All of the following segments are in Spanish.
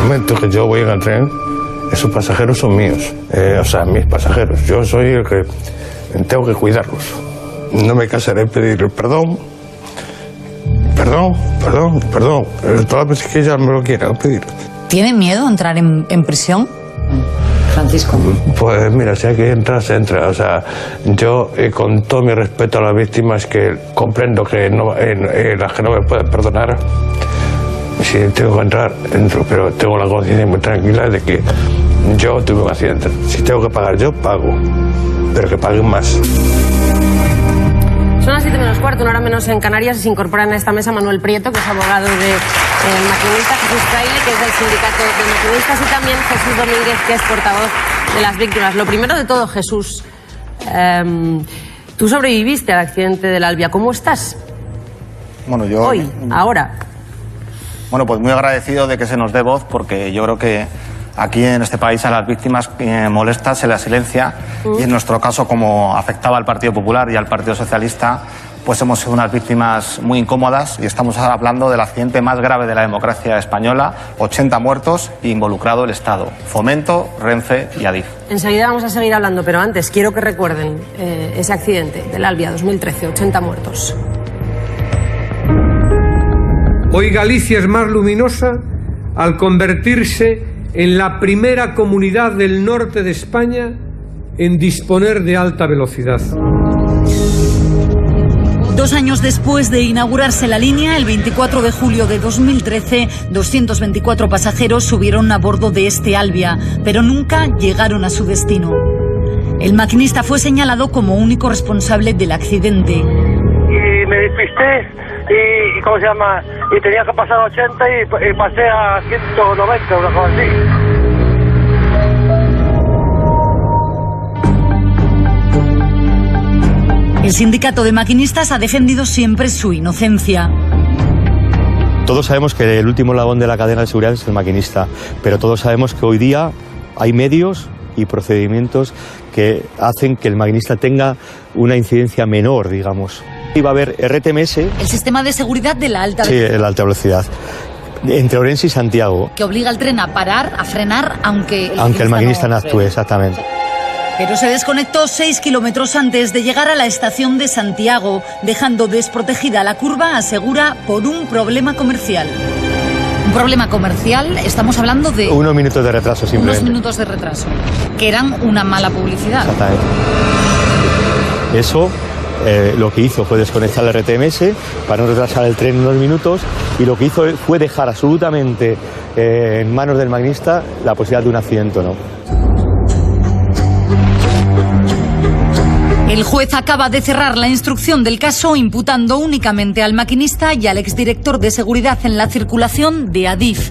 momento que yo voy en el tren, esos pasajeros son míos, o sea, mis pasajeros. Yo soy el que tengo que cuidarlos. No me cansaré de pedir perdón. Todas las veces que ella me lo quiera pedir. ¿Tiene miedo a entrar en prisión, Francisco? Pues mira, si hay que entrar, se entra. O sea, yo con todo mi respeto a las víctimas, que comprendo que las que no me pueden perdonar, si tengo que entrar, entro, pero tengo la conciencia muy tranquila de que yo tuve un accidente. Si tengo que pagar yo, pago, pero que paguen más. Son las 7 menos cuarto, una hora menos en Canarias, y se incorpora en esta mesa Manuel Prieto, que es abogado del maquinista, Jesús Fraile, que es del sindicato de maquinistas, y también Jesús Domínguez, que es portavoz de las víctimas. Lo primero de todo, Jesús, tú sobreviviste al accidente del Albia. ¿Cómo estás? Bueno, yo... Hoy, ahora. Bueno, pues muy agradecido de que se nos dé voz, porque yo creo que aquí en este país a las víctimas molesta, se les silencia, y en nuestro caso, como afectaba al Partido Popular y al Partido Socialista, pues hemos sido unas víctimas muy incómodas, y estamos hablando del accidente más grave de la democracia española, 80 muertos, involucrado el Estado, Fomento, Renfe y Adif. Enseguida vamos a seguir hablando, pero antes quiero que recuerden ese accidente del Albia 2013, 80 muertos. Hoy Galicia es más luminosa al convertirse en la primera comunidad del norte de España en disponer de alta velocidad. 2 años después de inaugurarse la línea, el 24 de julio de 2013, 224 pasajeros subieron a bordo de este Albia, pero nunca llegaron a su destino. El maquinista fue señalado como único responsable del accidente. Y me despisté y ¿cómo se llama? Y tenía que pasar 80 y pasé a 190, una cosa así. El sindicato de maquinistas ha defendido siempre su inocencia. Todos sabemos que el último eslabón de la cadena de seguridad es el maquinista, pero todos sabemos que hoy día hay medios y procedimientos que hacen que el maquinista tenga una incidencia menor, digamos. Iba a haber RTMS... El sistema de seguridad de la alta velocidad. Sí, la alta velocidad. Entre Orense y Santiago. Que obliga al tren a parar, a frenar, aunque el maquinista no actúe, exactamente. Pero se desconectó 6 kilómetros antes de llegar a la estación de Santiago, dejando desprotegida la curva, asegura, por un problema comercial. Un problema comercial, estamos hablando de... Unos minutos de retraso, simplemente. Unos minutos de retraso, que eran una mala publicidad. Exactamente. Eso... lo que hizo fue desconectar el RTMS para no retrasar el tren unos minutos, y lo que hizo fue dejar absolutamente en manos del maquinista la posibilidad de un accidente o no. El juez acaba de cerrar la instrucción del caso, imputando únicamente al maquinista y al exdirector de seguridad en la circulación de Adif.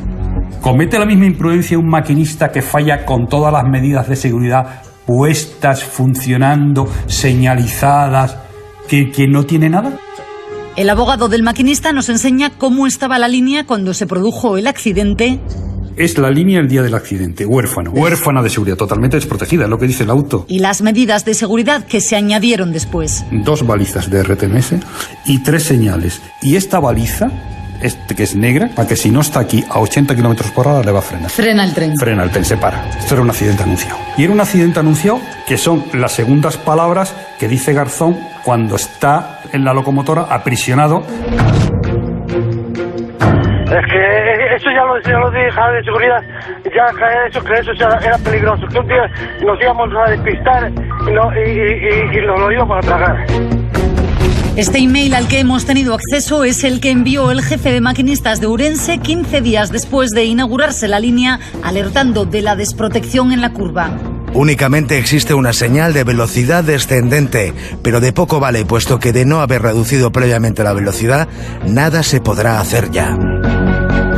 ¿Comete la misma imprudencia un maquinista que falla con todas las medidas de seguridad puestas, funcionando, señalizadas, que no tiene nada? El abogado del maquinista nos enseña cómo estaba la línea cuando se produjo el accidente. Es la línea el día del accidente, huérfana de seguridad, totalmente desprotegida, es lo que dice el auto. Y las medidas de seguridad que se añadieron después. 2 balizas de RTMS y 3 señales. Y esta baliza, que es negra, para que si no está aquí a 80 kilómetros por hora le va a frenar. Frena el tren. Frena el tren, se para. Esto era un accidente anunciado. Y era un accidente anunciado, que son las segundas palabras que dice Garzón cuando está en la locomotora aprisionado. Es que eso ya lo dije a de seguridad, ya que eso era peligroso, que un día nos íbamos a despistar y nos lo íbamos a tragar. Este email al que hemos tenido acceso es el que envió el jefe de maquinistas de Ourense 15 días después de inaugurarse la línea, alertando de la desprotección en la curva. Únicamente existe una señal de velocidad descendente, pero de poco vale, puesto que de no haber reducido previamente la velocidad, nada se podrá hacer ya.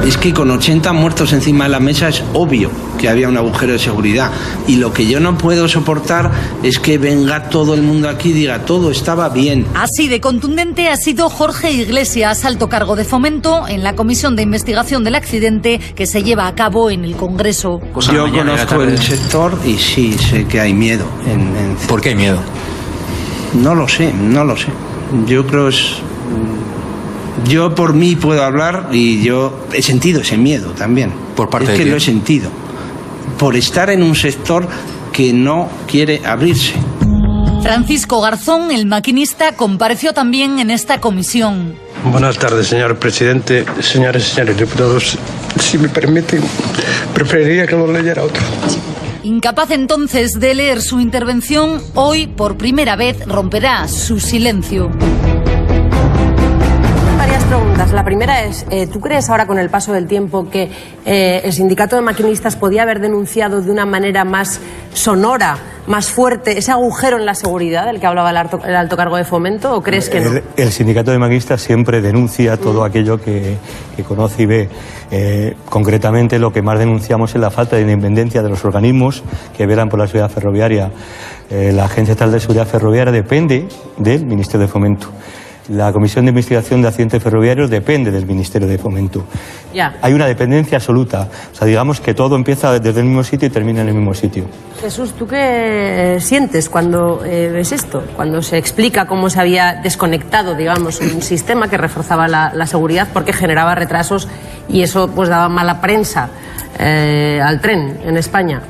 Es que con 80 muertos encima de la mesa es obvio que había un agujero de seguridad. Y lo que yo no puedo soportar es que venga todo el mundo aquí y diga todo estaba bien. Así de contundente ha sido Jorge Iglesias, alto cargo de Fomento, en la comisión de investigación del accidente que se lleva a cabo en el Congreso. Yo conozco el sector y sí sé que hay miedo. ¿Por qué hay miedo? No lo sé. Yo creo es... Yo por mí puedo hablar y yo he sentido ese miedo también. ¿Por parte de de quién? quién? Lo he sentido. Por estar en un sector que no quiere abrirse. Francisco Garzón, el maquinista, compareció también en esta comisión. Buenas tardes, señor presidente, señores y señores diputados. Si me permiten, preferiría que lo leyera otro. Incapaz entonces de leer su intervención, hoy por primera vez romperá su silencio. Varias preguntas. La primera es, ¿tú crees ahora con el paso del tiempo que el sindicato de maquinistas podía haber denunciado de una manera más sonora, más fuerte, ese agujero en la seguridad del que hablaba el alto cargo de Fomento, o crees que no? El sindicato de maquinistas siempre denuncia todo aquello que conoce y ve. Concretamente, lo que más denunciamos es la falta de independencia de los organismos que velan por la seguridad ferroviaria. La Agencia Estatal de Seguridad Ferroviaria depende del Ministerio de Fomento. La Comisión de Investigación de Accidentes Ferroviarios depende del Ministerio de Fomento. Ya. Hay una dependencia absoluta. O sea, digamos que todo empieza desde el mismo sitio y termina en el mismo sitio. Jesús, ¿tú qué sientes cuando ves esto? Cuando se explica cómo se había desconectado, digamos, un sistema que reforzaba la seguridad porque generaba retrasos y eso pues daba mala prensa al tren en España.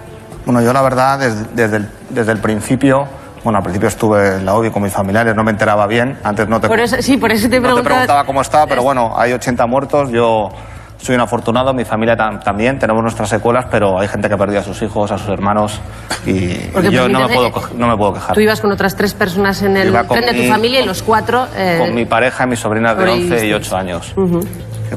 Bueno, yo la verdad, desde el principio... Bueno, al principio estuve en la UBI con mis familiares, no me enteraba bien. Antes no te, por eso te preguntaba cómo estaba, pero bueno, hay 80 muertos. Yo soy un afortunado, mi familia también. Tenemos nuestras secuelas, pero hay gente que ha perdido a sus hijos, a sus hermanos. Y yo no me puedo quejar. Tú ibas con otras 3 personas en el tren de tu familia y los 4... con mi pareja y mis sobrinas de 11 y 8 años.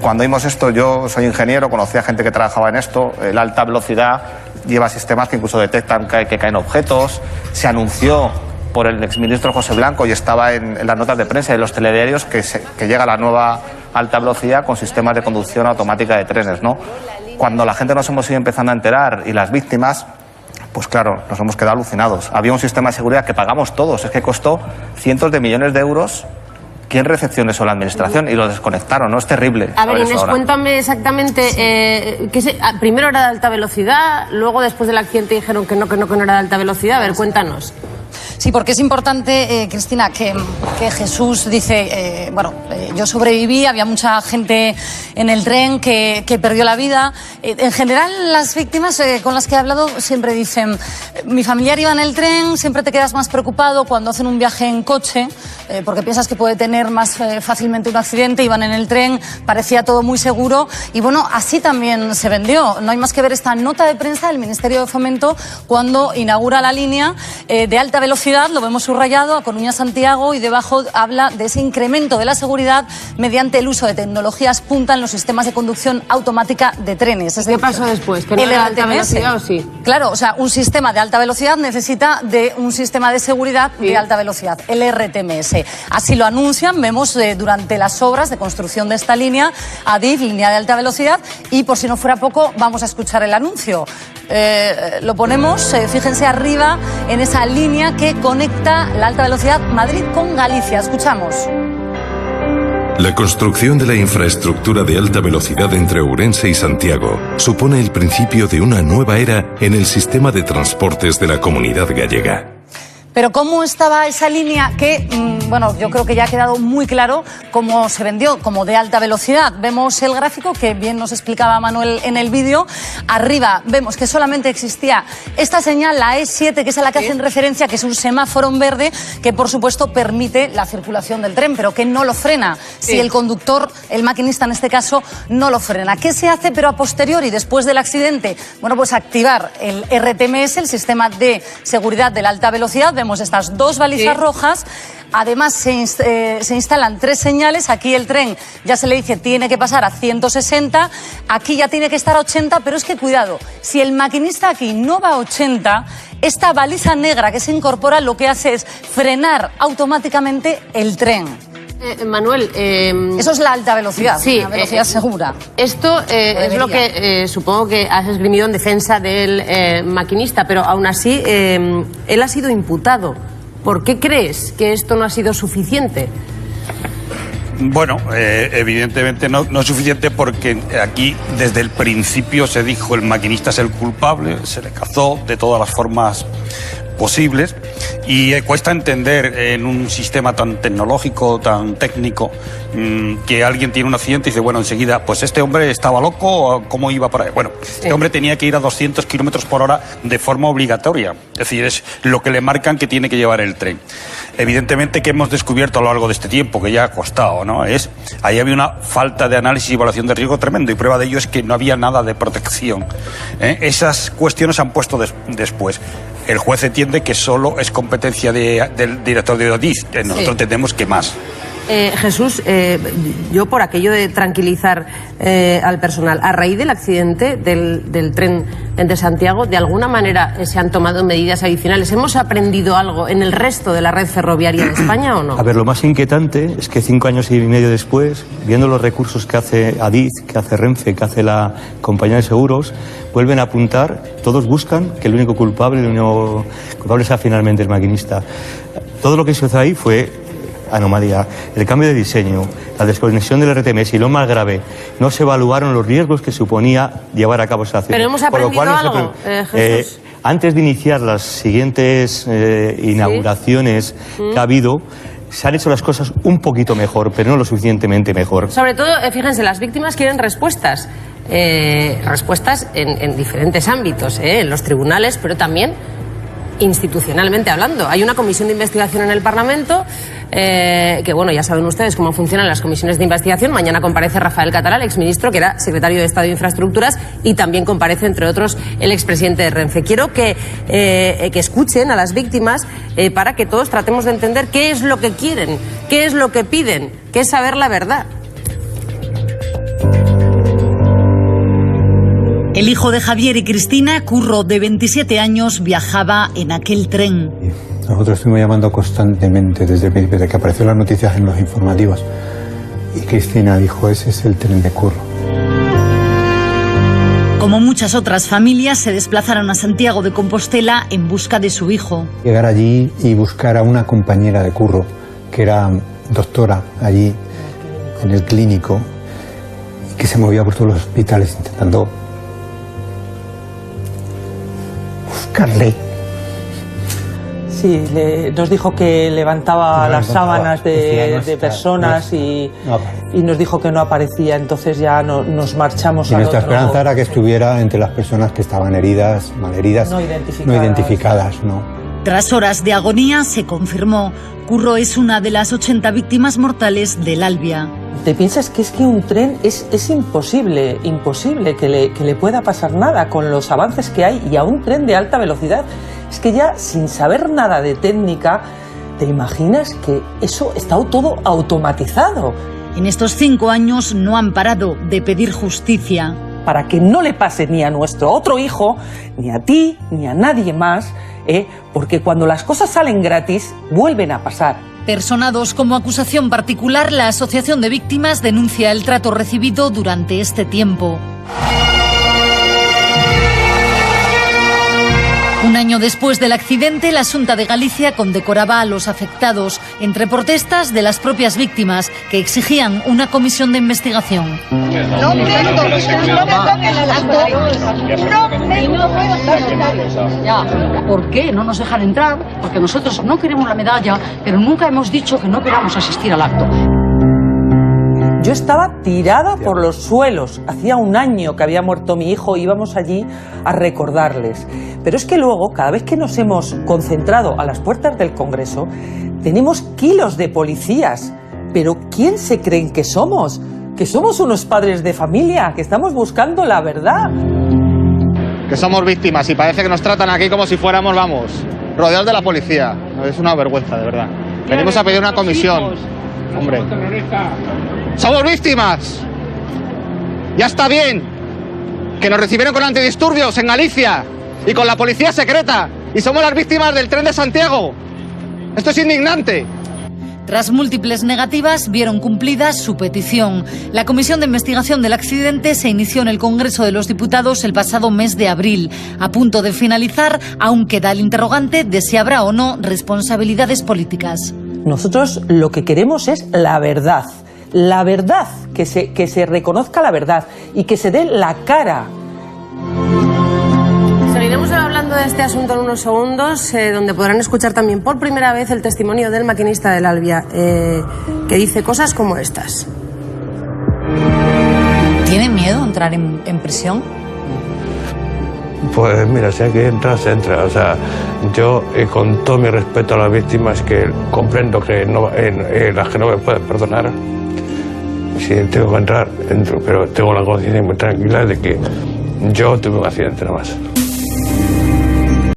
Cuando vimos esto, yo soy ingeniero, conocí a gente que trabajaba en esto. La alta velocidad lleva sistemas que incluso detectan que caen objetos. Se anunció por el exministro José Blanco y estaba en las notas de prensa y en los telediarios que llega la nueva alta velocidad con sistemas de conducción automática de trenes, ¿no? Cuando la gente nos hemos ido empezando a enterar y las víctimas, pues claro, nos hemos quedado alucinados. Había un sistema de seguridad que pagamos todos, es que costó cientos de millones de euros. ¿Quién recepciona eso? La administración, y lo desconectaron, ¿no? Es terrible. A ver, Inés, cuéntame exactamente, primero era de alta velocidad, luego después del accidente dijeron que no era de alta velocidad. A ver, cuéntanos. Sí, porque es importante, Cristina, que Jesús dice, yo sobreviví, había mucha gente en el tren que perdió la vida. En general, las víctimas con las que he hablado siempre dicen, mi familiar iba en el tren, siempre te quedas más preocupado cuando hacen un viaje en coche, porque piensas que puede tener más fácilmente un accidente, iban en el tren, parecía todo muy seguro, y bueno, así también se vendió. No hay más que ver esta nota de prensa del Ministerio de Fomento cuando inaugura la línea de alta velocidad, lo vemos subrayado, a Coruña-Santiago, y debajo habla de ese incremento de la seguridad mediante el uso de tecnologías punta en los sistemas de conducción automática de trenes. ¿Qué pasó después? ¿Que no era de alta velocidad o sí? Claro, o sea, un sistema de alta velocidad necesita de un sistema de seguridad de alta velocidad, el RTMS. Así lo anuncian, vemos durante las obras de construcción de esta línea, ADIF, línea de alta velocidad, y por si no fuera poco, vamos a escuchar el anuncio. Lo ponemos, fíjense arriba, en esa línea que conecta la alta velocidad Madrid con Galicia. Escuchamos. La construcción de la infraestructura de alta velocidad entre Ourense y Santiago supone el principio de una nueva era en el sistema de transportes de la Comunidad Gallega. Pero ¿cómo estaba esa línea que, yo creo que ya ha quedado muy claro cómo se vendió, como de alta velocidad? Vemos el gráfico que bien nos explicaba Manuel en el vídeo. Arriba vemos que solamente existía esta señal, la E7, que es a la que hacen referencia, que es un semáforo en verde que, por supuesto, permite la circulación del tren, pero que no lo frena si el conductor, el maquinista en este caso, no lo frena. ¿Qué se hace, pero a posteriori, después del accidente? Bueno, pues activar el RTMS, el sistema de seguridad de la alta velocidad. Vemos estas 2 balizas rojas. Además se instalan 3 señales. Aquí el tren ya se le dice tiene que pasar a 160, aquí ya tiene que estar a 80, pero es que cuidado, si el maquinista aquí no va a 80, esta baliza negra que se incorpora lo que hace es frenar automáticamente el tren. Manuel, eso es la alta velocidad, sí, una velocidad segura. Esto es lo que supongo que has esgrimido en defensa del maquinista, pero aún así él ha sido imputado. ¿Por qué crees que esto no ha sido suficiente? Bueno, evidentemente no es suficiente porque aquí desde el principio se dijo el maquinista es el culpable, se le cazó de todas las formas posibles, y cuesta entender en un sistema tan tecnológico, tan técnico, que alguien tiene un accidente y dice, bueno, enseguida, pues este hombre estaba loco, ¿cómo iba por ahí? Bueno, este hombre tenía que ir a 200 kilómetros por hora de forma obligatoria, es decir, es lo que le marcan que tiene que llevar el tren. Evidentemente, que hemos descubierto a lo largo de este tiempo, que ya ha costado, ¿no? Ahí había una falta de análisis y evaluación de riesgo tremendo, y prueba de ello es que no había nada de protección. Esas cuestiones se han puesto después. El juez entiende que solo es competencia del director de Adif, nosotros entendemos que más. Jesús, yo por aquello de tranquilizar al personal, a raíz del accidente del tren de Santiago, ¿de alguna manera se han tomado medidas adicionales? ¿Hemos aprendido algo en el resto de la red ferroviaria de España o no? A ver, lo más inquietante es que 5 años y medio después, viendo los recursos que hace Adif, que hace Renfe, que hace la compañía de seguros, vuelven a apuntar, todos buscan que el único culpable sea finalmente el maquinista. Todo lo que se hizo ahí fue anomalía, el cambio de diseño, la desconexión del RTMS y lo más grave, no se evaluaron los riesgos que suponía llevar a cabo esa acción. Pero hemos aprendido algo, Jesús. Antes de iniciar las siguientes inauguraciones que ha habido, se han hecho las cosas un poquito mejor, pero no lo suficientemente mejor. Sobre todo, fíjense, las víctimas quieren respuestas. Respuestas en diferentes ámbitos, en los tribunales, pero también institucionalmente hablando. Hay una comisión de investigación en el Parlamento que, bueno, ya saben ustedes cómo funcionan las comisiones de investigación. Mañana comparece Rafael Catalá, el exministro, que era secretario de Estado de Infraestructuras, y también comparece, entre otros, el expresidente de Renfe. Quiero que escuchen a las víctimas para que todos tratemos de entender qué es lo que quieren, qué es lo que piden, qué es saber la verdad. El hijo de Javier y Cristina, Curro, de 27 años, viajaba en aquel tren. Nosotros estuvimos llamando constantemente desde que apareció las noticias en los informativos. Y Cristina dijo, ese es el tren de Curro. Como muchas otras familias, se desplazaron a Santiago de Compostela en busca de su hijo. Llegar allí y buscar a una compañera de Curro, que era doctora allí en el clínico, y que se movía por todos los hospitales intentando buscarle. Sí, nos dijo que levantaba las sábanas de personas y nos dijo que no aparecía, entonces ya nos marchamos. Y nuestra esperanza era que estuviera entre las personas que estaban heridas, malheridas, no identificadas, ¿no? Tras horas de agonía se confirmó, Curro es una de las 80 víctimas mortales del Albia. ¿Te piensas que es que un tren es imposible que le pueda pasar nada con los avances que hay, y a un tren de alta velocidad? Es que ya sin saber nada de técnica, ¿te imaginas que eso está todo automatizado? En estos 5 años no han parado de pedir justicia. Para que no le pase ni a nuestro otro hijo, ni a ti, ni a nadie más, porque cuando las cosas salen gratis, vuelven a pasar. Personados como acusación particular, la Asociación de Víctimas denuncia el trato recibido durante este tiempo. Un año después del accidente, la Xunta de Galicia condecoraba a los afectados, entre protestas de las propias víctimas, que exigían una comisión de investigación. No me toques el acto. ¿Por qué no nos dejan entrar? Porque nosotros no queremos la medalla, pero nunca hemos dicho que no queramos asistir al acto. Yo estaba tirada por los suelos. Hacía un año que había muerto mi hijo, íbamos allí a recordarles. Pero es que luego, cada vez que nos hemos concentrado a las puertas del Congreso, tenemos kilos de policías. Pero ¿quién se creen que somos? Que somos unos padres de familia, que estamos buscando la verdad. Que somos víctimas y parece que nos tratan aquí como si fuéramos, vamos, rodeados de la policía. Es una vergüenza, de verdad. Venimos a pedir una comisión. Hombre. ¡Somos víctimas! ¡Ya está bien! Que nos recibieron con antidisturbios en Galicia y con la policía secreta, y somos las víctimas del tren de Santiago. ¡Esto es indignante! Tras múltiples negativas, vieron cumplida su petición. La comisión de investigación del accidente se inició en el Congreso de los Diputados el pasado mes de abril. A punto de finalizar, aún queda el interrogante de si habrá o no responsabilidades políticas. Nosotros lo que queremos es la verdad. La verdad, que se reconozca la verdad y que se dé la cara. Seguiremos hablando de este asunto en unos segundos, donde podrán escuchar también por primera vez el testimonio del maquinista del Albia, que dice cosas como estas. ¿Tiene miedo entrar en prisión? Pues mira, si hay que entrar, se entra. O sea, yo, con todo mi respeto a las víctimas, que comprendo que las que no me pueden perdonar, si tengo que entrar, entro, pero tengo la conciencia muy tranquila de que yo tuve un accidente nada más.